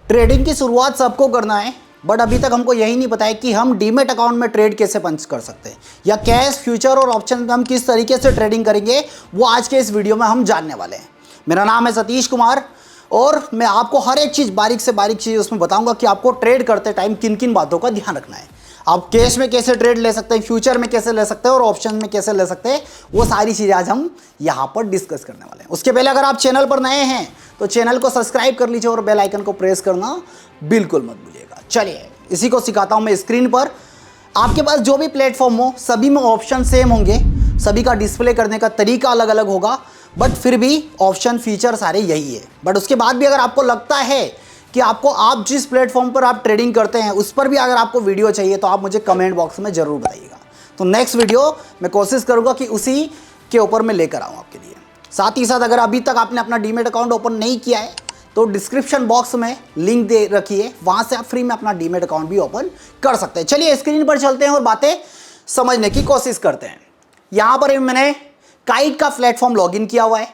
Trading की शुरुआत सबको करना है, बट अभी तक हमको यही नहीं पता है कि हम डीमेट अकाउंट में ट्रेड कैसे पंच कर सकते हैं, या कैश, फ्यूचर और ऑप्शन में हम किस तरीके से ट्रेडिंग करेंगे, वो आज के इस वीडियो में हम जानने वाले हैं। मेरा नाम है सतीश कुमार और मैं आपको हर एक चीज़, बारीक से बारीक चीज़ उसमें बताऊंगा कि आपको ट्रेड करते टाइम किन किन बातों का ध्यान रखना है। आप कैश में कैसे ट्रेड ले सकते हैं, फ्यूचर में कैसे ले सकते हैं और ऑप्शन में कैसे ले सकते हैं, वो सारी चीज़ें आज हम यहाँ पर डिस्कस करने वाले हैं। उसके पहले अगर आप चैनल पर नए हैं तो चैनल को सब्सक्राइब कर लीजिए और बेल आइकन को प्रेस करना बिल्कुल मत भूलिएगा। चलिए इसी को सिखाता हूँ मैं। स्क्रीन पर आपके पास जो भी प्लेटफॉर्म हो, सभी में ऑप्शन सेम होंगे, सभी का डिस्प्ले करने का तरीका अलग अलग होगा, बट फिर भी ऑप्शन फीचर सारे यही है। बट उसके बाद भी अगर आपको लगता है कि आप जिस प्लेटफॉर्म पर आप ट्रेडिंग करते हैं उस पर भी अगर आपको वीडियो चाहिए तो आप मुझे कमेंट बॉक्स में ज़रूर बताइएगा। तो नेक्स्ट वीडियो मैं कोशिश करूँगा कि उसी के ऊपर मैं लेकर आऊँ आपके लिए। साथ ही साथ अगर अभी तक आपने अपना डीमेट अकाउंट ओपन नहीं किया है तो डिस्क्रिप्शन बॉक्स में लिंक दे रखिए, वहाँ से आप फ्री में अपना डीमेट अकाउंट भी ओपन कर सकते हैं। चलिए स्क्रीन पर चलते हैं और बातें समझने की कोशिश करते हैं। यहाँ पर मैंने काइट का प्लेटफॉर्म लॉगिन किया हुआ है।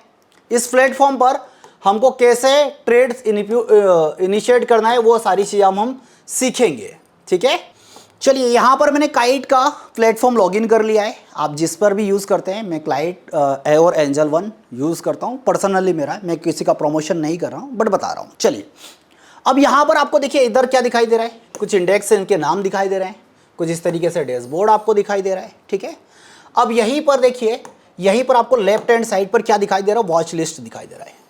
इस प्लेटफॉर्म पर हमको कैसे ट्रेड्स इनिशिएट करना है वो सारी चीज़ें हम सीखेंगे, ठीक है। चलिए यहाँ पर मैंने काइट का प्लेटफॉर्म लॉगिन कर लिया है। आप जिस पर भी यूज़ करते हैं, मैं काइट और एंजल वन यूज़ करता हूँ पर्सनली मेरा, मैं किसी का प्रमोशन नहीं कर रहा हूँ बट बता रहा हूँ। चलिए अब यहाँ पर आपको देखिए इधर क्या दिखाई दे रहा है, कुछ इंडेक्स इनके नाम दिखाई दे रहे हैं, कुछ इस तरीके से डैशबोर्ड आपको दिखाई दे रहा है, ठीक है। अब यहीं पर देखिए, यहीं पर आपको लेफ्ट हैंड साइड पर क्या दिखाई दे रहा है, वॉच लिस्ट दिखाई दे रहा है,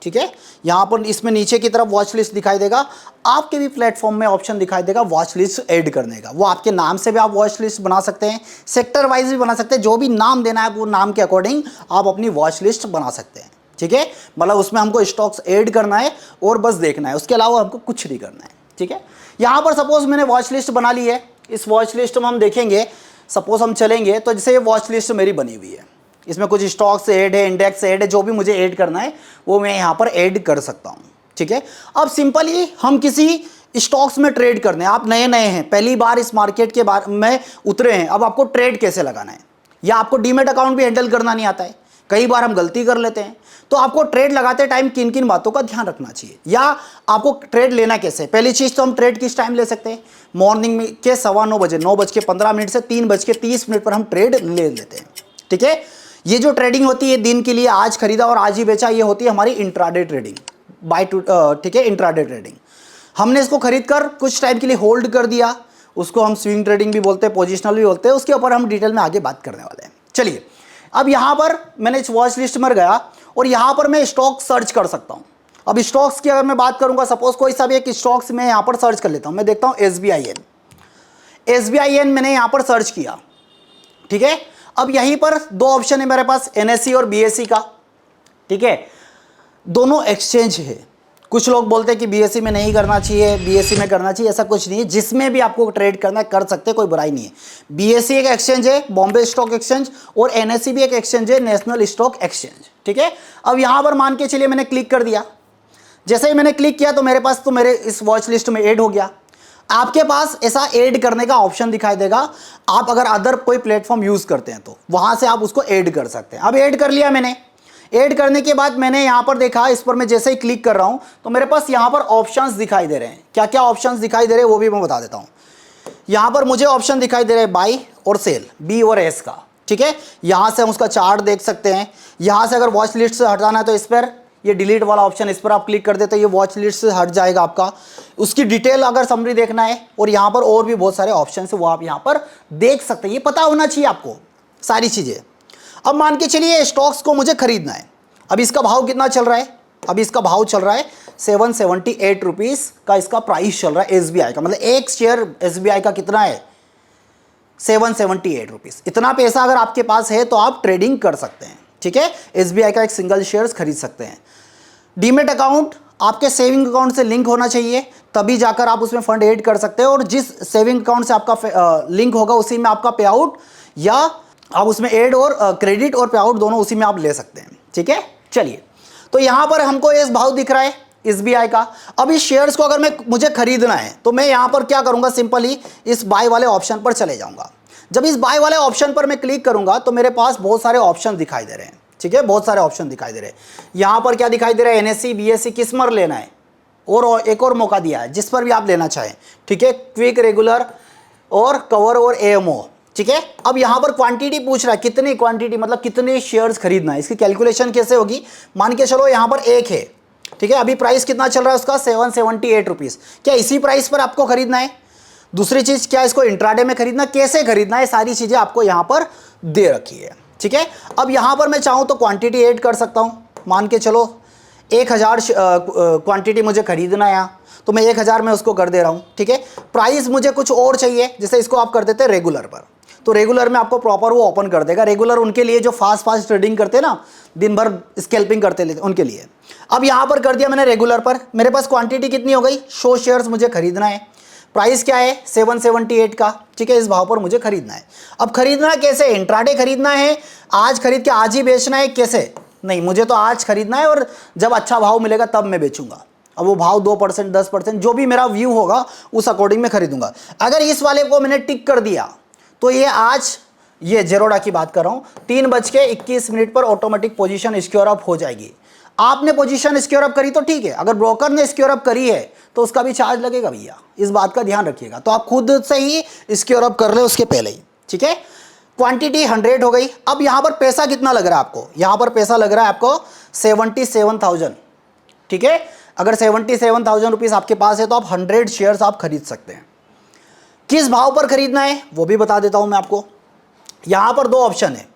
ठीक है। यहाँ पर इसमें नीचे की तरफ वॉच लिस्ट दिखाई देगा। आपके भी प्लेटफॉर्म में ऑप्शन दिखाई देगा वॉच लिस्ट ऐड करने का। वो आपके नाम से भी आप वॉच लिस्ट बना सकते हैं, सेक्टर वाइज भी बना सकते हैं, जो भी नाम देना है वो नाम के अकॉर्डिंग आप अपनी वॉच लिस्ट बना सकते हैं, ठीक है। मतलब उसमें हमको स्टॉक्स ऐड करना है और बस देखना है, उसके अलावा हमको कुछ नहीं करना है, ठीक है। यहाँ पर सपोज मैंने वॉच लिस्ट बना ली है। इस वॉच लिस्ट में हम देखेंगे, सपोज हम चलेंगे तो जैसे ये वॉच लिस्ट मेरी बनी हुई है, इसमें कुछ स्टॉक्स ऐड है, इंडेक्स ऐड है, जो भी मुझे ऐड करना है वो मैं यहाँ पर ऐड कर सकता हूँ, ठीक है। अब सिंपली हम किसी स्टॉक्स में ट्रेड करने, आप नए नए हैं, पहली बार इस मार्केट के बारे में उतरे हैं, अब आपको ट्रेड कैसे लगाना है, या आपको डीमेट अकाउंट भी हैंडल करना नहीं आता है, कई बार हम गलती कर लेते हैं, तो आपको ट्रेड लगाते टाइम किन किन बातों का ध्यान रखना चाहिए, या आपको ट्रेड लेना कैसे। पहली चीज़ तो हम ट्रेड किस टाइम ले सकते हैं, मॉर्निंग में के 9:15 बजे, 9:15 से 3:30 पर हम ट्रेड ले लेते हैं, ठीक है। ये जो ट्रेडिंग होती है दिन के लिए, आज खरीदा और आज ही बेचा, ये होती है हमारी इंट्राडे ट्रेडिंग, बाय टू, ठीक है, इंट्राडे ट्रेडिंग। हमने इसको खरीद कर कुछ टाइम के लिए होल्ड कर दिया, उसको हम स्विंग ट्रेडिंग भी बोलते हैं, पोजिशनल भी बोलते हैं, उसके ऊपर हम डिटेल में आगे बात करने वाले हैं। चलिए अब यहाँ पर मैंने इस वॉच लिस्ट में गया और यहाँ पर मैं स्टॉक सर्च कर सकता हूँ। अब स्टॉक्स की अगर मैं बात करूँगा, सपोज कोई सा भी एक स्टॉक्स में यहाँ पर सर्च कर लेता हूँ। मैं देखता हूँ SBIN मैंने यहाँ पर सर्च किया, ठीक है। अब यहीं पर दो ऑप्शन है मेरे पास, NSE और BSE का, ठीक है। दोनों एक्सचेंज है। कुछ लोग बोलते हैं कि BSE में नहीं करना चाहिए, BSE में करना चाहिए, ऐसा कुछ नहीं है। जिसमें भी आपको ट्रेड करना है कर सकते हैं, कोई बुराई नहीं है। BSE एक एक्सचेंज है, बॉम्बे स्टॉक एक्सचेंज, और NSE भी एक एक्सचेंज है, नेशनल स्टॉक एक्सचेंज, ठीक है। अब यहाँ पर मान के चलिए मैंने क्लिक कर दिया। जैसे ही मैंने क्लिक किया तो मेरे पास तो मेरे इस वॉच लिस्ट में ऐड हो गया। आपके पास ऐसा ऐड करने का ऑप्शन दिखाई देगा। आप अगर अदर कोई प्लेटफॉर्म यूज़ करते हैं तो वहाँ से आप उसको ऐड कर सकते हैं। अब ऐड कर लिया मैंने। ऐड करने के बाद मैंने यहाँ पर देखा, इस पर मैं जैसे ही क्लिक कर रहा हूँ तो मेरे पास यहाँ पर ऑप्शंस दिखाई दे रहे हैं। क्या क्या ऑप्शंस दिखाई दे रहे हैं वो भी मैं बता देता हूँ। यहाँ पर मुझे ऑप्शन दिखाई दे रहे हैं बाई और सेल, B और S का, ठीक है। यहाँ से हम उसका चार्ट देख सकते हैं। यहाँ से अगर वॉच लिस्ट से हटाना है तो इस पर ये डिलीट वाला ऑप्शन, इस पर आप क्लिक कर देते तो ये वॉच लिस्ट से हट जाएगा आपका। उसकी डिटेल अगर समरी देखना है, और यहाँ पर और भी बहुत सारे ऑप्शन है वो आप यहाँ पर देख सकते हैं। ये पता होना चाहिए आपको सारी चीज़ें। अब मान के चलिए स्टॉक्स को मुझे खरीदना है। अब इसका भाव कितना चल रहा है, अब इसका भाव चल रहा है 778 रुपीज़ का इसका प्राइस चल रहा है SBI का। मतलब एक शेयर SBI का कितना है, 778 रुपीज़। इतना पैसा अगर आपके पास है तो आप ट्रेडिंग कर सकते हैं, ठीक है। SBI का एक सिंगल शेयर्स खरीद सकते हैं। डीमेट अकाउंट आपके सेविंग अकाउंट से लिंक होना चाहिए, तभी जाकर आप उसमें फंड ऐड कर सकते हैं, और जिस सेविंग अकाउंट से आपका लिंक होगा उसी में आपका पे आउट, या आप उसमें ऐड और क्रेडिट और पे आउट दोनों उसी में आप ले सकते हैं, ठीक है। चलिए तो यहाँ पर हमको ये भाव दिख रहा है SBI का। अब इस शेयर्स को अगर मुझे खरीदना है तो मैं यहाँ पर क्या करूँगा, सिंपली इस बाय वाले ऑप्शन पर चले जाऊँगा। जब इस बाय वाले ऑप्शन पर मैं क्लिक करूँगा तो मेरे पास बहुत सारे ऑप्शन दिखाई दे रहे हैं, ठीक है, बहुत सारे ऑप्शन दिखाई दे रहे हैं। यहाँ पर क्या दिखाई दे रहा है, NSE BSE किस मर लेना है, और एक और मौका दिया है जिस पर भी आप लेना चाहें, ठीक है, क्विक, रेगुलर और कवर और एएमओ, ठीक है। अब यहाँ पर क्वांटिटी पूछ रहा है, कितनी क्वांटिटी मतलब कितने शेयर्स खरीदना है, इसकी कैलकुलेशन कैसे होगी। मान के चलो यहाँ पर एक है, ठीक है, अभी प्राइस कितना चल रहा है उसका 778 रुपीज़। क्या इसी प्राइस पर आपको खरीदना है? दूसरी चीज़, क्या इसको इंट्राडे में खरीदना, कैसे खरीदना है, सारी चीज़ें आपको यहाँ पर दे रखी है, ठीक है। अब यहाँ पर मैं चाहूँ तो क्वांटिटी ऐड कर सकता हूँ। मान के चलो 1000 क्वांटिटी मुझे खरीदना है यहाँ, तो मैं 1000 में उसको कर दे रहा हूँ, ठीक है। प्राइस मुझे कुछ और चाहिए, जैसे इसको आप कर देते हैं रेगुलर पर, तो रेगुलर में आपको प्रॉपर वो ओपन कर देगा। रेगुलर उनके लिए जो फास्ट ट्रेडिंग करते हैं ना, दिन भर स्कैल्पिंग करते लेते, उनके लिए। अब यहाँ पर कर दिया मैंने रेगुलर पर, मेरे पास क्वांटिटी कितनी हो गई, 100 शेयर्स मुझे खरीदना है। प्राइस क्या है 778 का, ठीक है, इस भाव पर मुझे खरीदना है। अब खरीदना कैसे, इंट्राडे खरीदना है, आज खरीद के आज ही बेचना है, कैसे? नहीं, मुझे तो आज खरीदना है और जब अच्छा भाव मिलेगा तब मैं बेचूंगा। अब वो भाव 2% 10% जो भी मेरा व्यू होगा उस अकॉर्डिंग में खरीदूंगा। अगर इस वाले को मैंने टिक कर दिया तो ये आज, ये जेरोडा की बात कर रहा हूँ, 3:21 पर ऑटोमेटिक पोजीशन सिक्योर अप हो जाएगी। आपने पोजीशन सिक्योर अप करी तो ठीक है, अगर ब्रोकर ने सिक्योर अप करी है तो उसका भी चार्ज लगेगा भैया, इस बात का ध्यान रखिएगा। तो आप खुद से ही सिक्योर अप कर ले उसके पहले ही, ठीक है। क्वांटिटी 100 हो गई। अब यहाँ पर पैसा कितना लग रहा है आपको, यहाँ पर पैसा लग रहा है आपको 77,000, ठीक है। अगर 77,000 रुपीज़ आपके पास है तो आप 100 शेयर्स आप खरीद सकते हैं। किस भाव पर खरीदना है वो भी बता देता हूं मैं आपको। यहां पर 2 ऑप्शन है।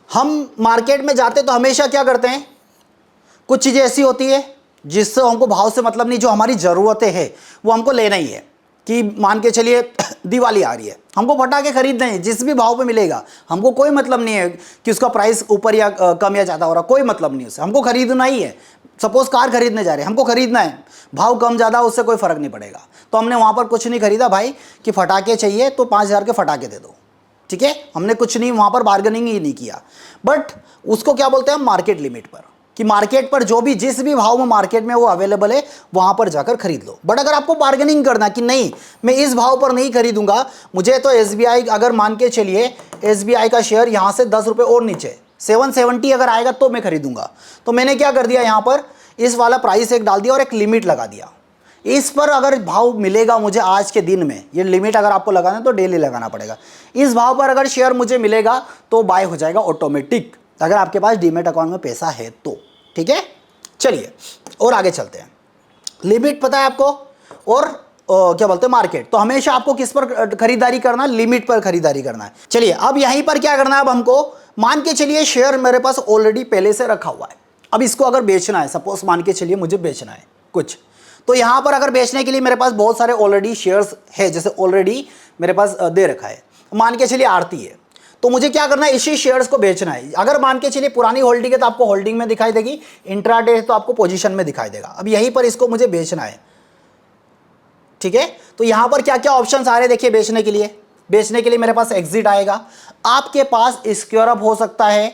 हम मार्केट में जाते तो हमेशा क्या करते हैं, कुछ चीज़ें ऐसी होती है जिससे हमको भाव से मतलब नहीं, जो हमारी ज़रूरतें हैं वो हमको लेना ही है। कि मान के चलिए दिवाली आ रही है, हमको पटाखे खरीदने हैं, जिस भी भाव पे मिलेगा, हमको कोई मतलब नहीं है कि उसका प्राइस ऊपर या कम या ज़्यादा हो रहा, कोई मतलब नहीं उससे, हमको खरीदना ही है। सपोज कार खरीदने जा रहे हैं, हमको खरीदना है, भाव कम ज़्यादा उससे कोई फ़र्क नहीं पड़ेगा। तो हमने वहाँ पर कुछ नहीं खरीदा भाई कि फटाके चाहिए तो 5000 के फटाके दे दो, ठीक है, हमने कुछ नहीं वहाँ पर बार्गेनिंग ही नहीं किया। बट उसको क्या बोलते हैं हम, मार्केट लिमिट पर, कि मार्केट पर जो भी जिस भी भाव में मार्केट में वो अवेलेबल है वहाँ पर जाकर खरीद लो। बट अगर आपको बार्गेनिंग करना कि नहीं मैं इस भाव पर नहीं खरीदूंगा, मुझे तो SBI, अगर मान के चलिए SBI का शेयर यहाँ से 10 रुपये और नीचे 770 अगर आएगा तो मैं खरीदूंगा, तो मैंने क्या कर दिया, यहाँ पर इस वाला प्राइस एक डाल दिया और एक लिमिट लगा दिया। इस पर अगर भाव मिलेगा मुझे आज के दिन में, ये लिमिट अगर आपको लगाना है तो डेली लगाना पड़ेगा, इस भाव पर अगर शेयर मुझे मिलेगा तो बाय हो जाएगा ऑटोमेटिक, अगर आपके पास डीमेट अकाउंट में पैसा है तो, ठीक है। चलिए और आगे चलते हैं। लिमिट पता है आपको, और क्या बोलते हैं मार्केट, तो हमेशा आपको किस पर खरीदारी करना है, लिमिट पर खरीदारी करना है। चलिए अब यहीं पर क्या करना है, अब हमको मान के चलिए शेयर मेरे पास ऑलरेडी पहले से रखा हुआ है, अब इसको अगर बेचना है, सपोज मान के चलिए मुझे बेचना है कुछ, तो यहाँ पर अगर बेचने के लिए मेरे पास बहुत सारे ऑलरेडी शेयर्स है, जैसे ऑलरेडी मेरे पास दे रखा है, मान के चलिए आरती है, तो मुझे क्या करना है, इसी शेयर्स को बेचना है। अगर मान के चलिए पुरानी होल्डिंग है तो आपको होल्डिंग में दिखाई देगी, इंट्राडे है तो आपको पोजीशन में दिखाई देगा। अब यहीं पर इसको मुझे बेचना है, ठीक है। तो यहाँ पर क्या क्या ऑप्शन आ रहे हैं देखिए, बेचने के लिए, बेचने के लिए मेरे पास एग्जिट आएगा, आपके पास सिक्योर अप हो सकता है,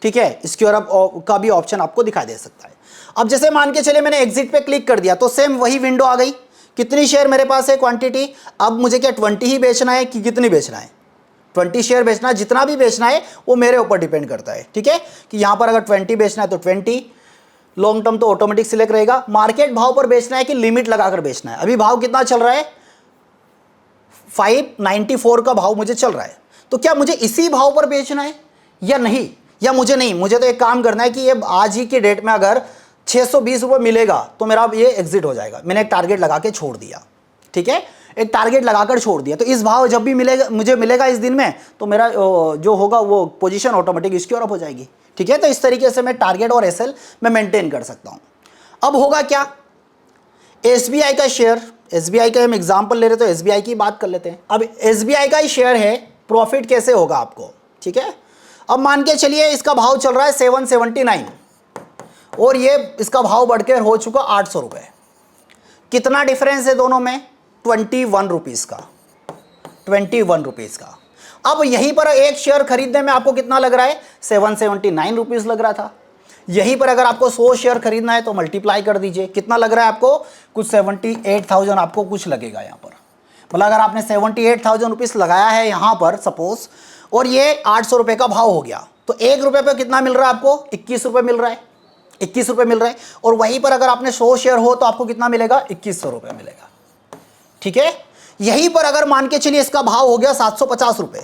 ठीक है, सिक्योर अप का भी ऑप्शन आपको दिखाई दे सकता है। अब जैसे मान के चलिए मैंने एग्जिट पे क्लिक कर दिया तो सेम वही विंडो आ गई, कितनी शेयर मेरे पास है क्वांटिटी, अब मुझे क्या 20 ही बेचना है कि कितनी बेचना है, 20 शेयर बेचना है, जितना भी बेचना है वो मेरे ऊपर डिपेंड करता है, ठीक है, कि यहाँ पर अगर 20 बेचना है तो 20, लॉन्ग टर्म तो ऑटोमेटिक सिलेक्ट रहेगा। मार्केट भाव पर बेचना है कि लिमिट लगाकर बेचना है, अभी भाव कितना चल रहा है 594 का भाव मुझे चल रहा है, तो क्या मुझे इसी भाव पर बेचना है या नहीं, या मुझे नहीं, मुझे तो एक काम करना है कि ये आज ही के डेट में अगर 620 रुपये मिलेगा तो मेरा ये एग्जिट हो जाएगा। मैंने एक टारगेट लगा के छोड़ दिया, ठीक है, एक टारगेट लगाकर छोड़ दिया, तो इस भाव जब भी मिलेगा मुझे मिलेगा इस दिन में तो मेरा जो होगा वो पोजीशन ऑटोमेटिक सिक्योर अप हो जाएगी, ठीक है। तो इस तरीके से मैं टारगेट और एसएल मैं मेंटेन कर सकता हूं। अब होगा क्या, SBI का शेयर, SBI का हम एग्जांपल ले रहे तो SBI की बात कर लेते हैं। अब SBI का ही शेयर है, प्रॉफिट कैसे होगा आपको, ठीक है। अब मान के चलिए इसका भाव चल रहा है 779 और ये इसका भाव बढ़कर हो चुका 800 रुपये, कितना डिफरेंस है दोनों में, 21 रुपीज़ का, 21 रुपीज़ का। अब यहीं पर एक शेयर खरीदने में आपको कितना लग रहा है, 779 रुपीज़ लग रहा था। यहीं पर अगर आपको 100 शेयर खरीदना है तो मल्टीप्लाई कर दीजिए, कितना लग रहा है आपको, कुछ 78,000 आपको कुछ लगेगा यहाँ पर। मतलब अगर आपने 78,000 रुपीज़ लगाया है यहाँ पर सपोज, और ये 800 रुपये का भाव हो गया, तो 1 रुपये पे कितना मिल रहा है आपको, 21 रुपये मिल रहा है। 21 रुपये मिल रहा है। और वहीं पर अगर आपने 100 शेयर हो तो आपको कितना मिलेगा? 2100 रुपये मिलेगा। ठीक है, यहीं पर अगर मान के चलिए इसका भाव हो गया 750 रुपये,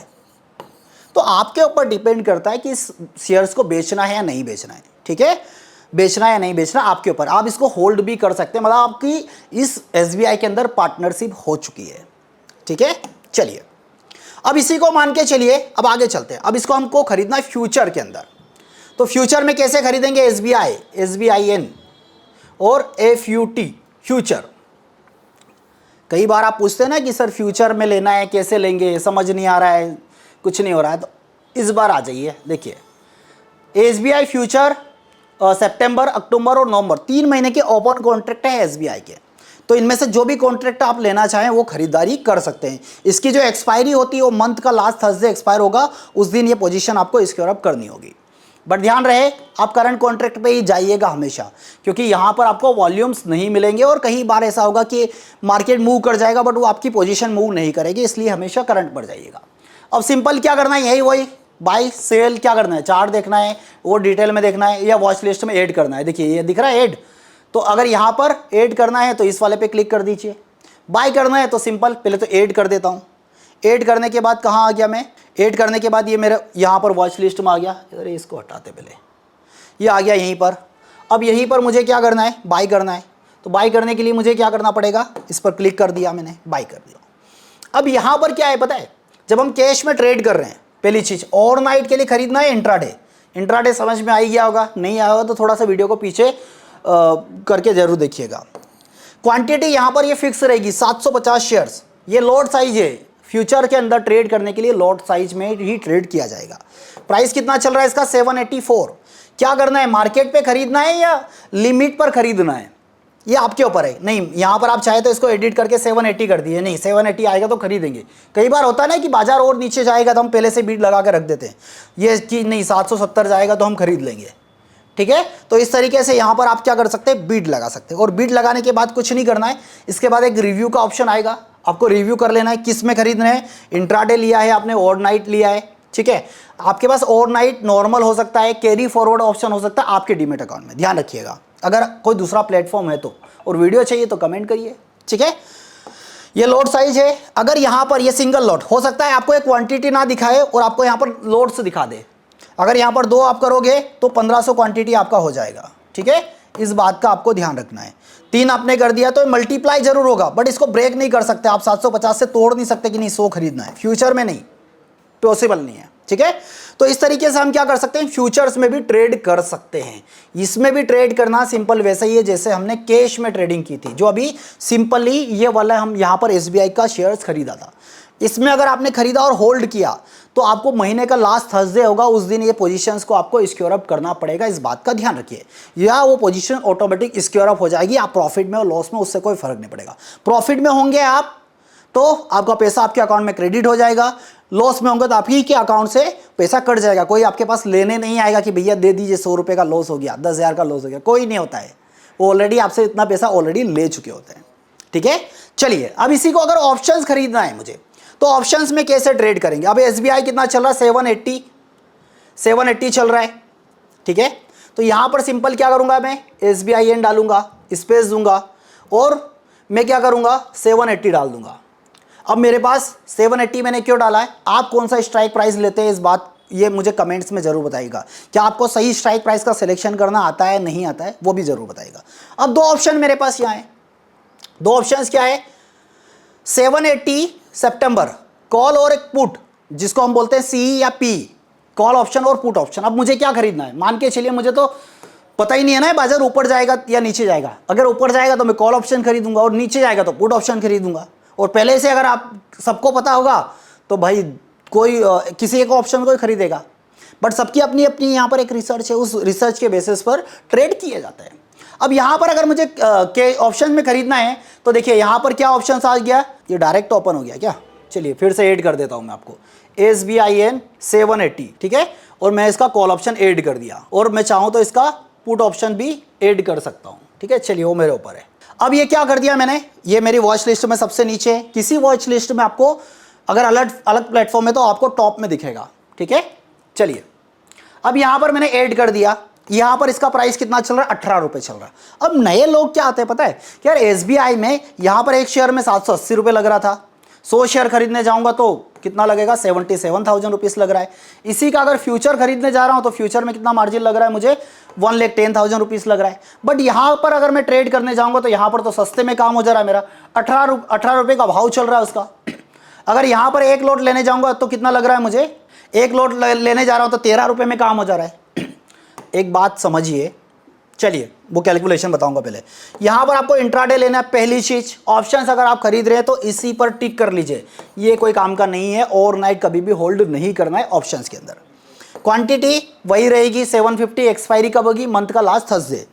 तो आपके ऊपर डिपेंड करता है कि इस शेयर्स को बेचना है या नहीं बेचना है। ठीक है, बेचना या नहीं बेचना आपके ऊपर। आप इसको होल्ड भी कर सकते हैं, मतलब आपकी इस SBI के अंदर पार्टनरशिप हो चुकी है। ठीक है, चलिए अब इसी को मान के चलिए अब आगे चलते हैं। अब इसको हमको खरीदना है फ्यूचर के अंदर। तो फ्यूचर में कैसे खरीदेंगे? SBI, SBIN और FUT, फ्यूचर। कई बार आप पूछते हैं ना कि सर फ्यूचर में लेना है, कैसे लेंगे, समझ नहीं आ रहा है, कुछ नहीं हो रहा है। तो इस बार आ जाइए, देखिए SBI फ्यूचर सितंबर, अक्टूबर और नवंबर 3 महीने के ओपन कॉन्ट्रैक्ट है SBI के। तो इनमें से जो भी कॉन्ट्रैक्ट आप लेना चाहें वो खरीदारी कर सकते हैं। इसकी जो एक्सपायरी होती है वो मंथ का लास्ट थर्सडे एक्सपायर होगा, उस दिन ये पोजीशन आपको स्क्योर अप करनी होगी। बट ध्यान रहे आप करंट कॉन्ट्रैक्ट पे ही जाइएगा हमेशा, क्योंकि यहाँ पर आपको वॉल्यूम्स नहीं मिलेंगे और कई बार ऐसा होगा कि मार्केट मूव कर जाएगा बट वो आपकी पोजीशन मूव नहीं करेगी, इसलिए हमेशा करंट पर जाइएगा। अब सिंपल क्या करना है, यही वही बाई सेल क्या करना है, चार्ट देखना है, वो डिटेल में देखना है या वॉच लिस्ट में ऐड करना है। देखिए ये दिख रहा है ऐड, तो अगर यहाँ पर ऐड करना है तो इस वाले पे क्लिक कर दीजिए। बाय करना है तो सिंपल पहले तो ऐड कर देता हूँ। ऐड करने के बाद कहाँ आ गया मैं? ऐड करने के बाद ये मेरे यहाँ पर वॉच लिस्ट में आ गया। अरे इसको हटाते पहले, ये आ गया यहीं पर। अब यहीं पर मुझे क्या करना है? बाय करना है। तो बाय करने के लिए मुझे क्या करना पड़ेगा? इस पर क्लिक कर दिया मैंने, बाय कर दिया। अब यहाँ पर क्या है पता है, जब हम कैश में ट्रेड कर रहे हैं, पहली चीज़ ओवरनाइट के लिए खरीदना है इंट्राडे। इंट्राडे समझ में आ ही गया होगा, नहीं आया होगा तो थोड़ा सा वीडियो को पीछे करके जरूर देखिएगा। क्वांटिटी यहाँ पर ये फिक्स रहेगी 750 शेयर्स। ये लॉट साइज है, फ्यूचर के अंदर ट्रेड करने के लिए लॉट साइज में ही ट्रेड किया जाएगा। प्राइस कितना चल रहा है इसका? 784। क्या करना है, मार्केट पे खरीदना है या लिमिट पर खरीदना है, ये आपके ऊपर है। नहीं यहाँ पर आप चाहे तो इसको एडिट करके 780 कर दिए, नहीं 780 आएगा तो खरीदेंगे। कई बार होता है ना कि बाजार और नीचे जाएगा तो हम पहले से बीट लगा के रख देते हैं, ये कि नहीं 770 जाएगा तो हम खरीद लेंगे। ठीक है, तो इस तरीके से यहाँ पर आप क्या कर सकते हैं, बीट लगा सकते हैं। और बीट लगाने के बाद कुछ नहीं करना है, इसके बाद एक रिव्यू का ऑप्शन आएगा, आपको रिव्यू कर लेना है किस में खरीदना है। इंट्राडे लिया है आपने, ओवरनाइट लिया है, ठीक है। आपके पास ओवरनाइट नॉर्मल हो सकता है, कैरी फॉरवर्ड ऑप्शन हो सकता है आपके डीमेट अकाउंट में, ध्यान रखिएगा। अगर कोई दूसरा प्लेटफॉर्म है तो, और वीडियो चाहिए तो कमेंट करिए, ठीक है। ये लॉट साइज है। अगर यहाँ पर ये सिंगल लॉट हो सकता है आपको एक क्वांटिटी ना दिखाए और आपको यहाँ पर लॉट्स दिखा दे। अगर यहाँ पर 2 आप करोगे तो 1500 क्वांटिटी आपका हो जाएगा, ठीक है। इस बात का आपको ध्यान रखना है। 3 आपने कर दिया तो मल्टीप्लाई जरूर होगा, बट इसको ब्रेक नहीं कर सकते आप। 750 से तोड़ नहीं सकते कि नहीं 100 खरीदना है, फ्यूचर में नहीं, पॉसिबल नहीं है, ठीक है। तो इस तरीके से हम क्या कर सकते हैं, फ्यूचर्स में भी ट्रेड कर सकते हैं। इसमें भी ट्रेड करना सिंपल वैसा ही है जैसे हमने कैश में ट्रेडिंग की थी, जो अभी सिंपली ये वाला हम यहाँ पर SBI का शेयर्स खरीदा था। इसमें अगर आपने खरीदा और होल्ड किया तो आपको महीने का लास्ट थर्सडे होगा, उस दिन ये पोजीशंस को आपको स्क्योर अप करना पड़ेगा। इस बात का ध्यान रखिए, या वो पोजीशन ऑटोमेटिक स्क्योर अप हो जाएगी। आप प्रॉफिट में और लॉस में उससे कोई फर्क नहीं पड़ेगा। प्रॉफिट में होंगे आप तो आपका पैसा आपके अकाउंट में क्रेडिट हो जाएगा, लॉस में होंगे तो आप ही के अकाउंट से पैसा कट जाएगा। कोई आपके पास लेने नहीं आएगा कि भैया दे दीजिए 100 रुपये का लॉस हो गया, 10,000 का लॉस हो गया, कोई नहीं होता है। वो ऑलरेडी आपसे इतना पैसा ऑलरेडी ले चुके होते हैं, ठीक है। चलिए अब इसी को अगर ऑप्शंस खरीदना है मुझे, तो ऑप्शंस में कैसे ट्रेड करेंगे। अब SBI कितना चल रहा है, 780 चल रहा है, ठीक है। तो यहां पर सिंपल क्या करूंगा, मैं SBIN डालूंगा, स्पेस दूंगा और मैं क्या करूंगा 780 डाल दूंगा। अब मेरे पास 780 मैंने क्यों डाला है, आप कौन सा स्ट्राइक प्राइस लेते हैं इस बात ये मुझे कमेंट्स में जरूर बताइएगा। क्या आपको सही स्ट्राइक प्राइस का सिलेक्शन करना आता है नहीं आता है, वो भी जरूर बताइएगा। अब 2 ऑप्शन मेरे पास यहाँ है। 2 ऑप्शन क्या है, 780 सितंबर कॉल और एक पुट, जिसको हम बोलते हैं CE या P, कॉल ऑप्शन और पुट ऑप्शन। अब मुझे क्या खरीदना है, मान के चलिए मुझे तो पता ही नहीं है ना बाजार ऊपर जाएगा या नीचे जाएगा। अगर ऊपर जाएगा तो मैं कॉल ऑप्शन खरीदूंगा और नीचे जाएगा तो पुट ऑप्शन खरीदूंगा। और पहले से अगर आप सबको पता होगा तो भाई कोई किसी एक ऑप्शन को ही खरीदेगा, बट सबकी अपनी अपनी यहाँ पर एक रिसर्च है, उस रिसर्च के बेसिस पर ट्रेड किया जाता है। अब यहाँ पर अगर मुझे के ऑप्शन में खरीदना है तो देखिए यहाँ पर क्या ऑप्शन आ गया, ये डायरेक्ट ओपन हो गया क्या। चलिए फिर से ऐड कर देता हूँ मैं आपको, SBIN 780, ठीक है। और मैं इसका कॉल ऑप्शन ऐड कर दिया और मैं चाहूँ तो इसका पुट ऑप्शन भी ऐड कर सकता हूँ, ठीक है। चलिए वो मेरे ऊपर है। अब ये क्या कर दिया मैंने, ये मेरी वॉच लिस्ट में सबसे नीचे है। किसी वॉच लिस्ट में आपको अगर अलग प्लेटफॉर्म है तो आपको टॉप में दिखेगा, ठीक है। चलिए अब यहाँ पर मैंने ऐड कर दिया यहाँ पर इसका प्राइस कितना चल रहा है, 18 रुपये चल रहा है। अब नए लोग क्या आते हैं पता है कि यार SBI में यहाँ पर एक शेयर में 780 रुपये लग रहा था, 100 शेयर खरीदने जाऊंगा तो कितना लगेगा, 77,000 रुपीज़ लग रहा है। इसी का अगर फ्यूचर खरीदने जा रहा हूँ तो फ्यूचर में कितना मार्जिन लग रहा है मुझे, 1,10,000 रुपीज़ लग रहा है। बट यहाँ पर अगर मैं ट्रेड करने जाऊँगा तो यहाँ पर तो सस्ते में काम हो जा रहा है मेरा, 18 रुपये का भाव चल रहा है उसका। अगर यहाँ पर एक लोट लेने जाऊँगा तो कितना लग रहा है मुझे, एक लोट लेने जा रहा हूँ तो 13 रुपये में काम हो जा रहा है। एक बात समझिए, चलिए वो कैलकुलेशन बताऊंगा पहले। यहां पर आपको इंट्राडे लेना है, पहली चीज। ऑप्शंस अगर आप खरीद रहे हैं तो इसी पर टिक कर लीजिए, ये कोई काम का नहीं है, ओवरनाइट कभी भी होल्ड नहीं करना है ऑप्शंस के अंदर। क्वांटिटी वही रहेगी 750, एक्सपायरी कब होगी, मंथ का लास्ट थर्सडे।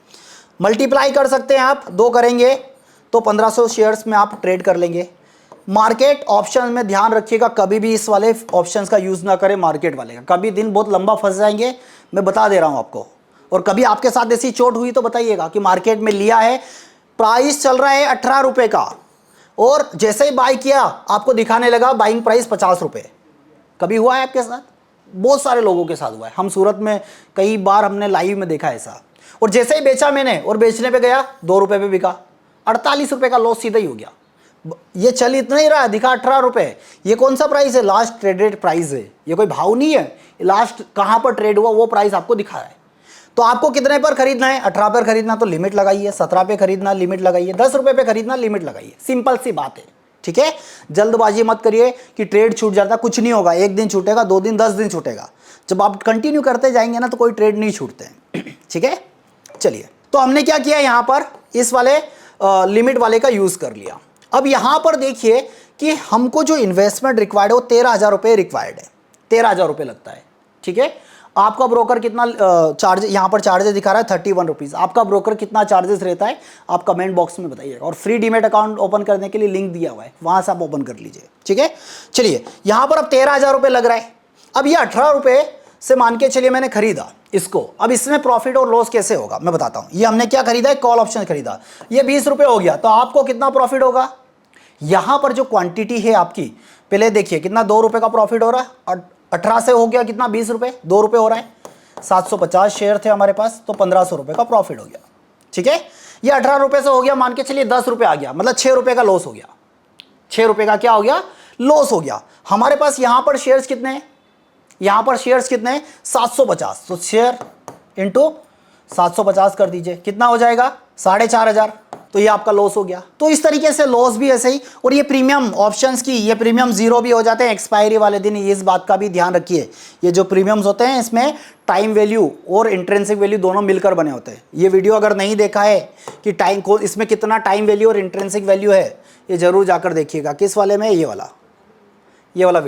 मल्टीप्लाई कर सकते हैं आप, 2 करेंगे तो 1500 शेयर्स में आप ट्रेड कर लेंगे। मार्केट ऑप्शन में ध्यान रखिएगा, कभी भी इस वाले ऑप्शंस का यूज़ ना करें मार्केट वाले का, कभी दिन बहुत लंबा फंस जाएंगे, मैं बता दे रहा हूं आपको। और कभी आपके साथ ऐसी चोट हुई तो बताइएगा कि मार्केट में लिया है, प्राइस चल रहा है 18 रुपये का, और जैसे ही बाई किया आपको दिखाने लगा बाइंग प्राइस 50 रुपये। कभी हुआ है आपके साथ? बहुत सारे लोगों के साथ हुआ है। हम सूरत में कई बार हमने लाइव में देखा ऐसा। और जैसे ही बेचा मैंने और बेचने पे गया 2 रुपये पे बिका, 48 रुपये का लॉस सीधा ही हो गया। ये चल इतना ही रहा, दिखा 18 रुपये। ये कौन सा प्राइस है, लास्ट ट्रेडेड प्राइस है, ये कोई भाव नहीं है, लास्ट कहाँ पर ट्रेड हुआ वो प्राइस आपको दिखा है। तो आपको कितने पर खरीदना है, 18 पर खरीदना तो लिमिट लगाइए, 17 पे खरीदना लिमिट लगाइए, 10 रुपये पे खरीदना लिमिट लगाइए। सिंपल सी बात है, ठीक है। जल्दबाजी मत करिए कि ट्रेड छूट जाता, कुछ नहीं होगा। 1 दिन छूटेगा, 2 दिन, 10 दिन छूटेगा। जब आप कंटिन्यू करते जाएंगे ना तो कोई ट्रेड नहीं छूटते हैं, ठीक है। चलिए, तो हमने क्या किया, यहाँ पर इस वाले लिमिट वाले का यूज़ कर लिया। अब यहाँ पर देखिए कि हमको जो इन्वेस्टमेंट रिक्वायर्ड है वो 13,000 रुपये रिक्वायर्ड है, 13,000 रुपये लगता है, ठीक है। आपका ब्रोकर कितना चार्ज, यहाँ पर चार्जेस दिखा रहा है 31 रुपीज़। आपका ब्रोकर कितना चार्जेस रहता है आप कमेंट बॉक्स में बताइएगा। और फ्री डीमेट अकाउंट ओपन करने के लिए लिंक दिया हुआ है, वहाँ से आप ओपन कर लीजिए, ठीक है। चलिए, यहाँ पर अब 13,000 रुपये लग रहा है। अब ये 18 रुपये से मान के चलिए मैंने खरीदा इसको। अब इसमें प्रॉफिट और लॉस कैसे होगा मैं बताता हूँ। ये हमने क्या खरीदा है, कॉल ऑप्शन खरीदा, ये 20 रुपये हो गया, तो आपको कितना प्रॉफिट होगा। यहाँ पर जो क्वांटिटी है आपकी, पहले देखिए कितना, 2 रुपये का प्रॉफिट हो रहा है, और 18 से हो गया कितना, 20 रुपये, 2 रुपये हो रहा है। 750 शेयर थे हमारे पास, तो 1500 रुपये का प्रॉफिट हो गया, ठीक है। ये 18 रुपये से हो गया, मान के चलिए 10 रुपये आ गया, मतलब 6 रुपये का लॉस हो गया। 6 रुपये का क्या हो गया, लॉस हो गया। हमारे पास यहाँ पर शेयर्स कितने हैं, यहाँ पर शेयर्स कितने हैं, 750। तो शेयर इंटू 750 कर दीजिए, कितना हो जाएगा, 4,500। तो ये आपका लॉस हो गया। तो इस तरीके से लॉस भी ऐसे ही। और ये प्रीमियम ऑप्शंस की, ये प्रीमियम जीरो भी हो जाते हैं एक्सपायरी वाले दिन। ये इस बात का भी ध्यान रखिए, ये जो प्रीमियम्स होते हैं इसमें टाइम वैल्यू और इंट्रिंसिक वैल्यू दोनों मिलकर बने होते हैं। ये वीडियो अगर नहीं देखा है कि टाइम को इसमें कितना टाइम वैल्यू और इंट्रिंसिक वैल्यू है, ये जरूर जाकर देखिएगा। किस वाले में, ये वाला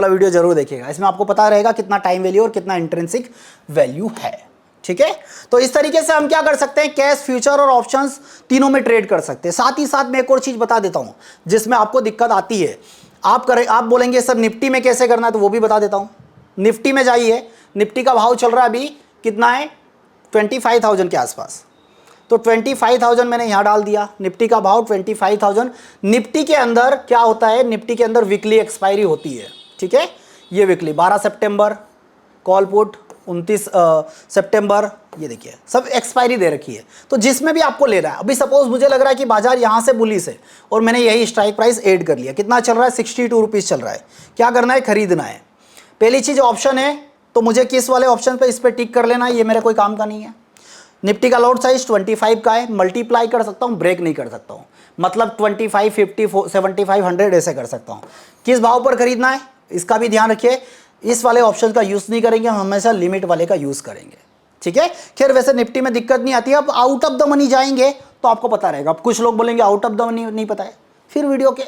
वीडियो जरूर देखिएगा। इसमें आपको पता रहेगा कितना टाइम वैल्यू और कितना इंट्रिंसिक वैल्यू है, ठीक है। तो इस तरीके से हम क्या कर सकते हैं, कैश, फ्यूचर और ऑप्शंस तीनों में ट्रेड कर सकते हैं। साथ ही साथ मैं एक और चीज बता देता हूं जिसमें आपको दिक्कत आती है। आप बोलेंगे सर निफ्टी में कैसे करना है, तो वो भी बता देता हूं। निफ्टी में जाइए, निफ्टी का भाव चल रहा है अभी कितना है, 25,000 के आसपास। तो 25,000 मैंने यहाँ डाल दिया, निफ्टी का भाव 25,000। निफ्टी के अंदर क्या होता है, निफ्टी के अंदर वीकली एक्सपायरी होती है, ठीक है। ये वीकली 12 सितंबर कॉल पुट, 29 सितंबर, ये देखिए सब एक्सपायरी दे रखी है। तो जिसमें भी आपको लेना है, अभी सपोज मुझे लग रहा है कि बाजार यहाँ से बुलिश है और मैंने यही स्ट्राइक प्राइस ऐड कर लिया, कितना चल रहा है, 62 रुपीज़ चल रहा है। क्या करना है, खरीदना है। पहली चीज़ ऑप्शन है, तो मुझे किस वाले ऑप्शन पे, इस पर टिक कर लेना है, ये मेरे कोई काम का नहीं है। निफ्टी का लॉट साइज 25 का है, मल्टीप्लाई कर सकता हूँ, ब्रेक नहीं कर सकता हूँ, मतलब 25, 50, 75, 100 ऐसे कर सकता हूँ। किस भाव पर खरीदना है इसका भी ध्यान रखिए। इस वाले ऑप्शन का यूज़ नहीं करेंगे, हम हमेशा लिमिट वाले का यूज़ करेंगे, ठीक है। खैर वैसे निफ्टी में दिक्कत नहीं आती है। अब आउट ऑफ द मनी जाएंगे तो आपको पता रहेगा। अब कुछ लोग बोलेंगे आउट ऑफ द मनी नहीं पता है, फिर वीडियो के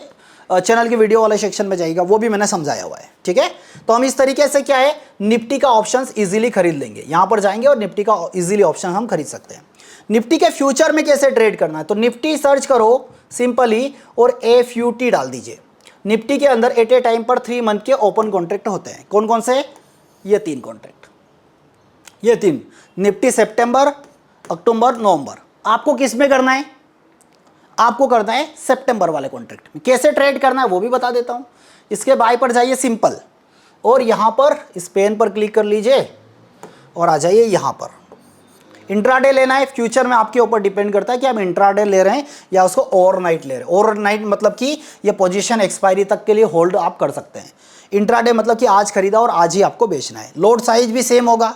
चैनल के वीडियो वाले सेक्शन में जाइएगा, वो भी मैंने समझाया हुआ है, ठीक है। तो हम इस तरीके से क्या है, निफ्टी का ऑप्शन इजीली खरीद लेंगे। यहाँ पर जाएंगे और निफ्टी का इजीली ऑप्शन हम खरीद सकते हैं। निफ्टी के फ्यूचर में कैसे ट्रेड करना है, तो निफ्टी सर्च करो सिंपली और FUT डाल दीजिए। निफ्टी के अंदर एट ए टाइम पर 3 मंथ के ओपन कॉन्ट्रैक्ट होते हैं। कौन कौन से, ये 3 कॉन्ट्रैक्ट, ये 3 निफ्टी सितंबर, अक्टूबर, नवंबर। आपको किस में करना है, आपको करना है सितंबर वाले कॉन्ट्रैक्ट में। कैसे ट्रेड करना है वो भी बता देता हूं। इसके बाय पर जाइए सिंपल, और यहां पर इस पेन पर क्लिक कर लीजिए और आ जाइए यहां पर इंट्राडे लेना है फ्यूचर में आपके ऊपर डिपेंड करता है कि आप इंट्राडे ले रहे हैं या उसको ओवरनाइट ले रहे हैं। ओवरनाइट मतलब कि ये पोजीशन एक्सपायरी तक के लिए होल्ड आप कर सकते हैं। इंट्राडे मतलब कि आज खरीदा और आज ही आपको बेचना है। लोड साइज भी सेम होगा।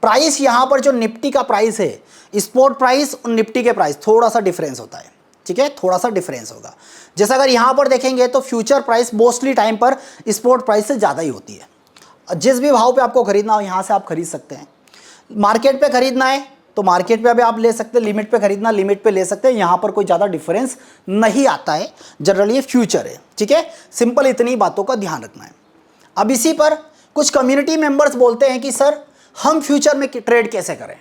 प्राइस यहाँ पर जो निफ्टी का प्राइस है, स्पॉट प्राइस और निफ्टी के प्राइस थोड़ा सा डिफरेंस होता है, ठीक है, थोड़ा सा डिफरेंस होगा। जैसे अगर यहाँ पर देखेंगे तो फ्यूचर प्राइस मोस्टली टाइम पर स्पॉट प्राइस से ज़्यादा ही होती है। जिस भी भाव पे आपको खरीदना हो यहाँ से आप खरीद सकते हैं। मार्केट पे खरीदना है तो मार्केट पे भी आप ले सकते हैं, लिमिट पे खरीदना लिमिट पे ले सकते हैं। यहाँ पर कोई ज़्यादा डिफरेंस नहीं आता है, जनरली ये फ्यूचर है, ठीक है। सिंपल इतनी बातों का ध्यान रखना है। अब इसी पर कुछ कम्युनिटी मेंबर्स बोलते हैं कि सर हम फ्यूचर में ट्रेड कैसे करें।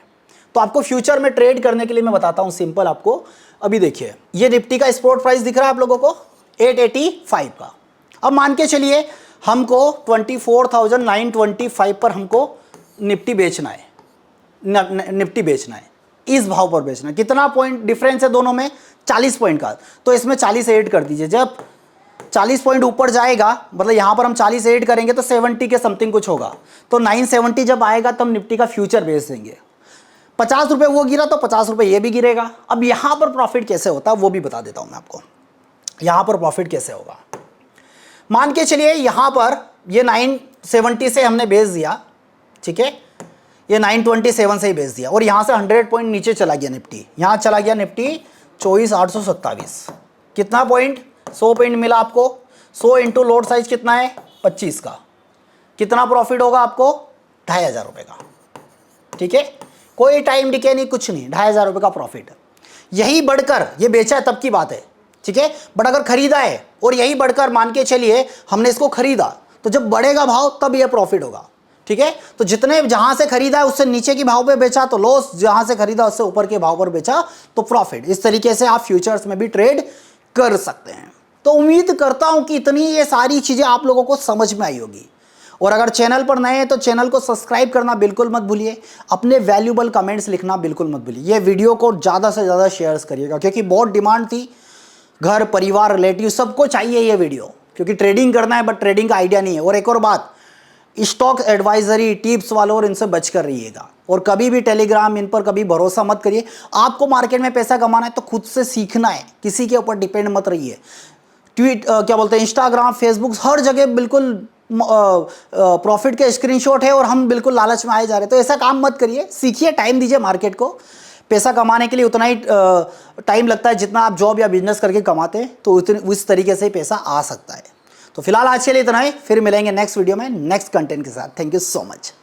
तो आपको फ्यूचर में ट्रेड करने के लिए मैं बताता हूँ सिंपल आपको। अभी देखिए ये निफ्टी का स्पॉट प्राइस दिख रहा है आप लोगों को 885 का। अब मान के चलिए हमको 24,925 पर हमको निफ्टी बेचना है, निफ्टी बेचना है, इस भाव पर बेचना है। कितना पॉइंट डिफरेंस है दोनों में? 40 पॉइंट का। तो इसमें 40 ऐड कर दीजिए। जब 40 पॉइंट ऊपर जाएगा मतलब यहाँ पर हम 40 ऐड करेंगे तो 70 के समथिंग कुछ होगा। तो 970 जब आएगा तब निफ्टी का फ्यूचर बेच देंगे। 50 रुपये वो गिरा तो 50 रुपये ये भी गिरेगा। अब यहाँ पर प्रॉफिट कैसे होता है वो भी बता देता हूँ मैं आपको। यहाँ पर प्रॉफिट कैसे होगा, मान के चलिए यहाँ पर ये 970 से हमने बेच दिया, ठीक है, ये 927 से ही बेच दिया और यहाँ से 100 पॉइंट नीचे चला गया निफ्टी। यहाँ चला गया निफ्टी 24,827। कितना पॉइंट? 100 पॉइंट मिला आपको। 100 इंटू लोड साइज कितना है? 25 का। कितना प्रॉफिट होगा आपको? 2,500 रुपये का, ठीक है। कोई टाइम डिके नहीं, कुछ नहीं, 2,500 रुपये का प्रॉफिट। यही बढ़कर ये बेचा है तब की बात है, ठीक है। बट अगर खरीदा है और यही बढ़कर मान के चलिए हमने इसको खरीदा तो जब बढ़ेगा भाव तब ये प्रॉफिट होगा, ठीक है। तो जितने जहां से खरीदा है उससे नीचे की भाव पे बेचा तो लॉस, जहां से खरीदा उससे ऊपर के भाव पर बेचा तो प्रॉफिट। इस तरीके से आप फ्यूचर्स में भी ट्रेड कर सकते हैं। तो उम्मीद करता हूं कि इतनी ये सारी चीजें आप लोगों को समझ में आई होगी। और अगर चैनल पर नए हैं तो चैनल को सब्सक्राइब करना बिल्कुल मत भूलिए। अपने वैल्यूबल कमेंट्स लिखना बिल्कुल मत भूलिए। ये वीडियो को ज़्यादा से ज़्यादा शेयर्स करिएगा क्योंकि बहुत डिमांड थी, घर परिवार रिलेटिव सबको चाहिए ये वीडियो, क्योंकि ट्रेडिंग करना है बट ट्रेडिंग का आइडिया नहीं है। और एक और बात, स्टॉक एडवाइजरी टिप्स वालों और इनसे बच कर रहिएगा। और कभी भी टेलीग्राम इन पर कभी भरोसा मत करिए। आपको मार्केट में पैसा कमाना है तो खुद से सीखना है, किसी के ऊपर डिपेंड मत रहिए। क्या बोलते हैं, इंस्टाग्राम फेसबुक हर जगह बिल्कुल प्रॉफिट के स्क्रीनशॉट है और हम बिल्कुल लालच में आए जा रहे हैं। तो ऐसा काम मत करिए, सीखिए, टाइम दीजिए मार्केट को। पैसा कमाने के लिए उतना ही टाइम लगता है जितना आप जॉब या बिजनेस करके कमाते हैं, तो उस तरीके से ही पैसा आ सकता है। तो फिलहाल आज के लिए इतना ही, फिर मिलेंगे नेक्स्ट वीडियो में नेक्स्ट कंटेंट के साथ। Thank you so much.